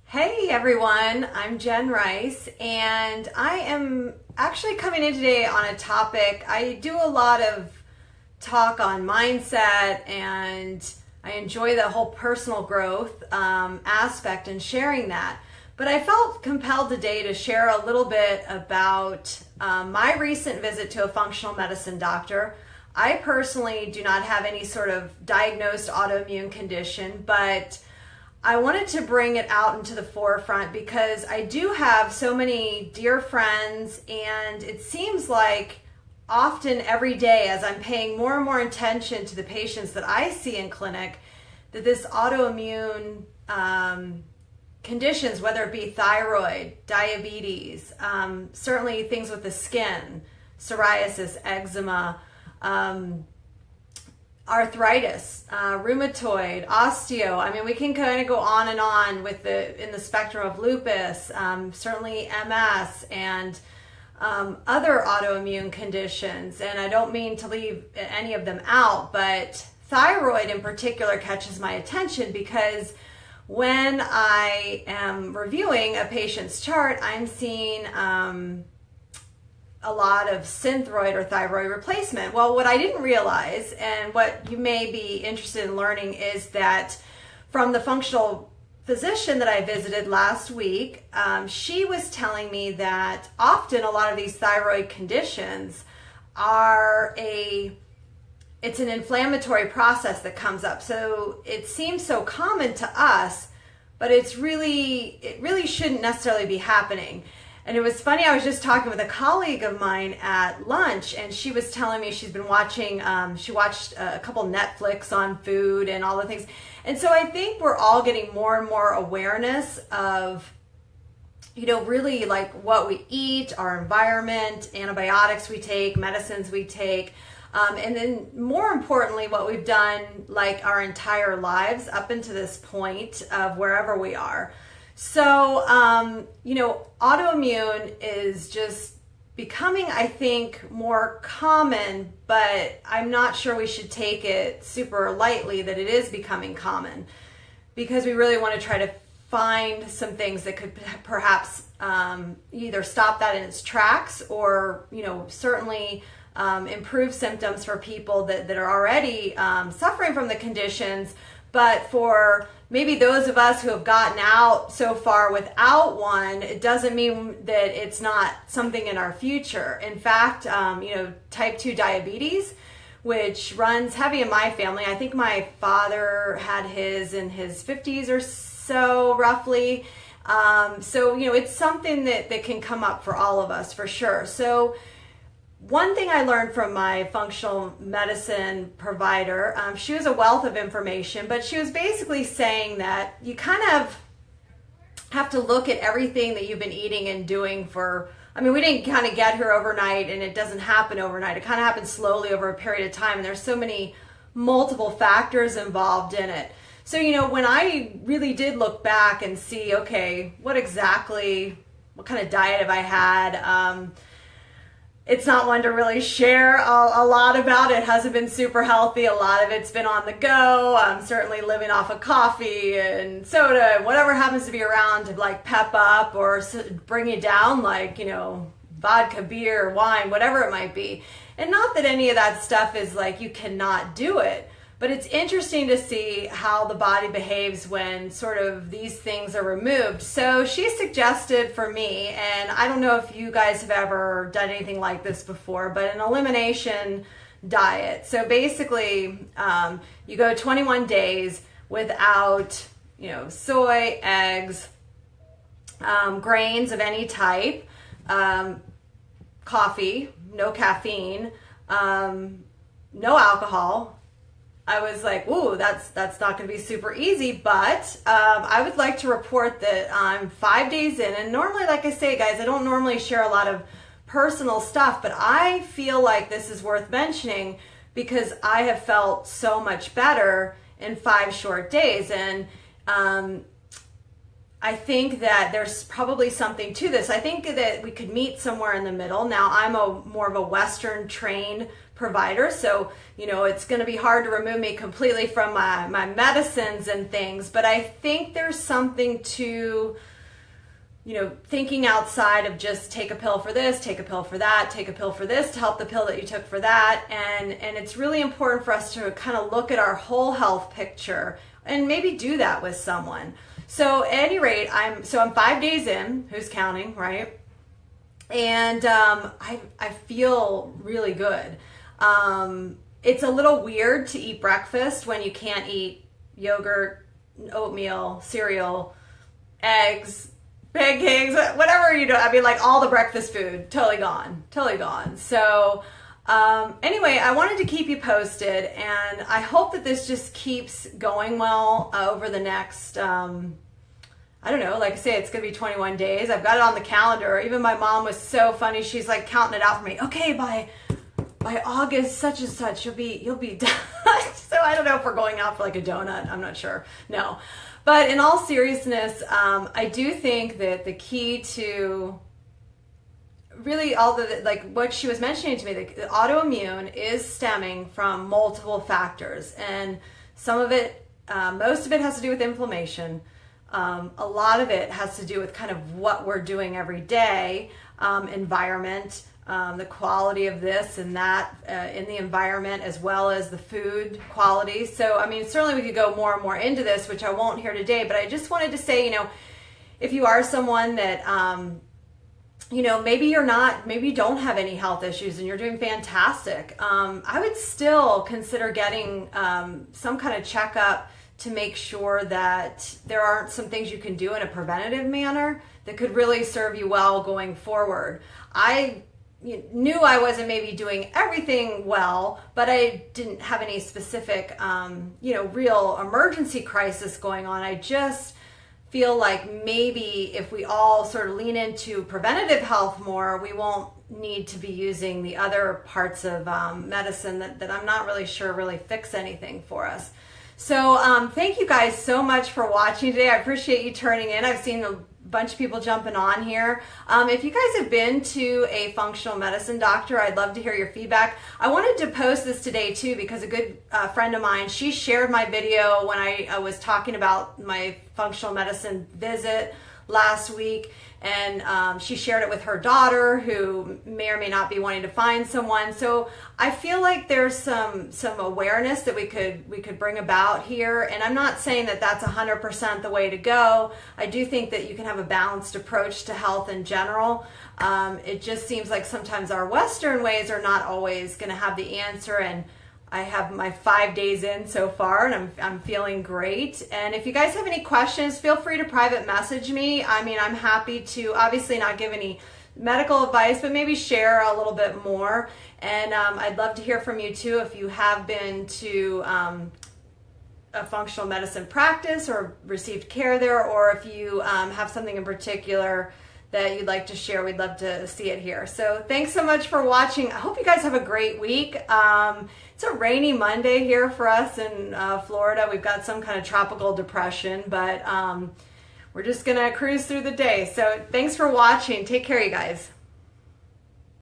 Hey everyone, I'm Jenn Rice, and I am actually coming in today on a topic. I do a lot of talk on mindset, and I enjoy the whole personal growth aspect and sharing that. But I felt compelled today to share a little bit about my recent visit to a functional medicine doctor. I personally do not have any sort of diagnosed autoimmune condition, but I wanted to bring it out into the forefront because I do have so many dear friends, and it seems like often every day as I'm paying more and more attention to the patients that I see in clinic, that this autoimmune conditions, whether it be thyroid, diabetes, certainly things with the skin, psoriasis, eczema, arthritis, rheumatoid, osteo. I mean, we can kind of go on and on with in the spectrum of lupus, certainly MS and other autoimmune conditions. And I don't mean to leave any of them out, but thyroid in particular catches my attention because when I am reviewing a patient's chart, I'm seeing a lot of synthroid or thyroid replacement. Well, what I didn't realize, and what you may be interested in learning, is that from the functional physician that I visited last week, she was telling me that often a lot of these thyroid conditions it's an inflammatory process that comes up. So it seems so common to us, but it really shouldn't necessarily be happening. And it was funny, I was just talking with a colleague of mine at lunch, and she was telling me she's been watching, she watched a couple Netflix on food and all the things. And so I think we're all getting more and more awareness of, really like what we eat, our environment, antibiotics we take, medicines we take, and then more importantly, what we've done like our entire lives up into this point of wherever we are. So, autoimmune is just becoming, I think, more common, but I'm not sure we should take it super lightly that it is becoming common, because we really want to try to find some things that could perhaps either stop that in its tracks or, certainly improve symptoms for people that are already suffering from the conditions. But for maybe those of us who have gotten out so far without one, it doesn't mean that it's not something in our future. In fact, type 2 diabetes, which runs heavy in my family. I think my father had his in his 50s or so, roughly. It's something that can come up for all of us for sure. So one thing I learned from my functional medicine provider, she was a wealth of information, but she was basically saying that you kind of have to look at everything that you've been eating and doing we didn't kind of get here overnight, and it doesn't happen overnight. It kind of happens slowly over a period of time, and there's so many multiple factors involved in it. So, when I really did look back and see, okay, what kind of diet have I had? It's not one to really share a lot about. It hasn't been super healthy. A lot of it's been on the go. I'm certainly living off of coffee and soda and whatever happens to be around to like pep up or bring you down, like, vodka, beer, wine, whatever it might be. And not that any of that stuff is like you cannot do it, but it's interesting to see how the body behaves when sort of these things are removed. So she suggested for me, and I don't know if you guys have ever done anything like this before, but an elimination diet. So basically, you go 21 days without, soy, eggs, grains of any type, coffee, no caffeine, no alcohol. I was like, ooh, that's not going to be super easy, but I would like to report that I'm 5 days in, and normally, like I say, guys, I don't normally share a lot of personal stuff, but I feel like this is worth mentioning because I have felt so much better in 5 short days, and I think that there's probably something to this. I think that we could meet somewhere in the middle. Now, I'm more of a Western trained provider. So, you know, it's going to be hard to remove me completely from my medicines and things. But I think there's something to, you know, thinking outside of just take a pill for this, take a pill for that, take a pill for this to help the pill that you took for that. And it's really important for us to kind of look at our whole health picture and maybe do that with someone. So at any rate, I'm 5 days in, who's counting, right? And I feel really good. It's a little weird to eat breakfast when you can't eat yogurt, oatmeal, cereal, eggs, pancakes, whatever you do. I mean, like all the breakfast food, totally gone. So anyway, I wanted to keep you posted, and I hope that this just keeps going well over the next, I don't know, like I say, it's going to be 21 days. I've got it on the calendar. Even my mom was so funny. She's like counting it out for me. Okay, by August, such and such, you'll be done. So I don't know if we're going out for like a donut. I'm not sure. No. But in all seriousness, I do think that the key to really all the, like what she was mentioning to me, the autoimmune is stemming from multiple factors. And some of it, most of it has to do with inflammation. A lot of it has to do with kind of what we're doing every day, environment, the quality of this and that in the environment, as well as the food quality. So, I mean, certainly we could go more and more into this, which I won't here today, but I just wanted to say, you know, if you are someone that, you know, maybe you don't have any health issues and you're doing fantastic, I would still consider getting some kind of checkup to make sure that there aren't some things you can do in a preventative manner that could really serve you well going forward. I knew I wasn't maybe doing everything well, but I didn't have any specific, you know, real emergency crisis going on. I just feel like maybe if we all sort of lean into preventative health more, we won't need to be using the other parts of medicine that I'm not really sure really fix anything for us. So thank you guys so much for watching today. I appreciate you turning in. I've seen a bunch of people jumping on here. If you guys have been to a functional medicine doctor, I'd love to hear your feedback. I wanted to post this today too because a good friend of mine, she shared my video when I was talking about my functional medicine visit last week, and she shared it with her daughter, who may or may not be wanting to find someone. So I feel like there's some awareness that we could bring about here, and I'm not saying that that's 100% the way to go. I do think that you can have a balanced approach to health in general. It just seems like sometimes our Western ways are not always going to have the answer, and I have my 5 days in so far, and I'm feeling great. And if you guys have any questions, feel free to private message me. I mean, I'm happy to obviously not give any medical advice, but maybe share a little bit more. And I'd love to hear from you too if you have been to a functional medicine practice or received care there, or if you have something in particular that you'd like to share. We'd love to see it here. So thanks so much for watching. I hope you guys have a great week. It's a rainy Monday here for us in Florida. We've got some kind of tropical depression, but we're just gonna cruise through the day. So thanks for watching. Take care, you guys.